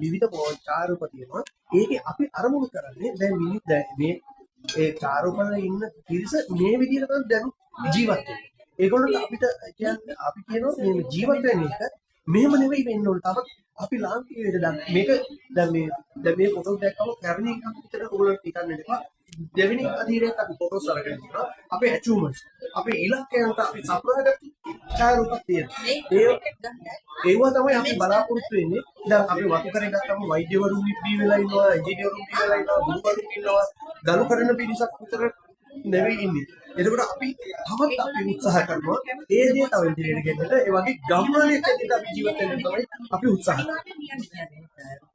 විවිධ චාරුප තියෙනවා. ඒකේ අපි අරමුණු කරන්නේ දැන් මිනිත් මේ ඒ චාරුපල ඉන්න පිරිස මේ විදිහට තමයි දැන් ජීවත් වෙන්නේ. ඒගොල්ලෝ අපිට කියන්නේ අපි කියනවා මේ ජීවත් වෙන එක මෙහෙම නෙවෙයි වෙන්න ඕන. තවත් අපි ලාංකිකයද දැන් මේක දැන් මේ ෆොටෝ දැක්කම කැරණි එකක් විතර ඔයගොල්ලෝ හිතන්න එපා. දෙවෙනි අධීරයට අපි ෆොටෝස් අරගෙන තියෙනවා. අපේ ඇචීව්මන්ට්ස් අපේ ඉලක්කයන්ට අපි සපුරාගත්ත ඡායාරූපක් තියෙනවා. ඒවා තමයි අපි බලාපොරොත්තු වෙන්නේ. දැන් අපි වතු කරේ ගත්තම වෛද්‍යවරුන් බී වෙලා ඉන්නවා, ඉංජිනේරුන් බී වෙලා ඉන්නවා, ගුරුවරුන් ඉන්නවා, දනු කරන පිරිසක් විතර නෙවෙයි ඉන්නේ. එතකොට අපි තවත් අපි උත්සාහ කරනවා ඒ දේ තව ඉදිරියට ගෙන්නන්න. ඒ වගේ ගම්මානයක අපි ජීවත් වෙන්න තමයි අපි උත්සාහ කරන්නේ.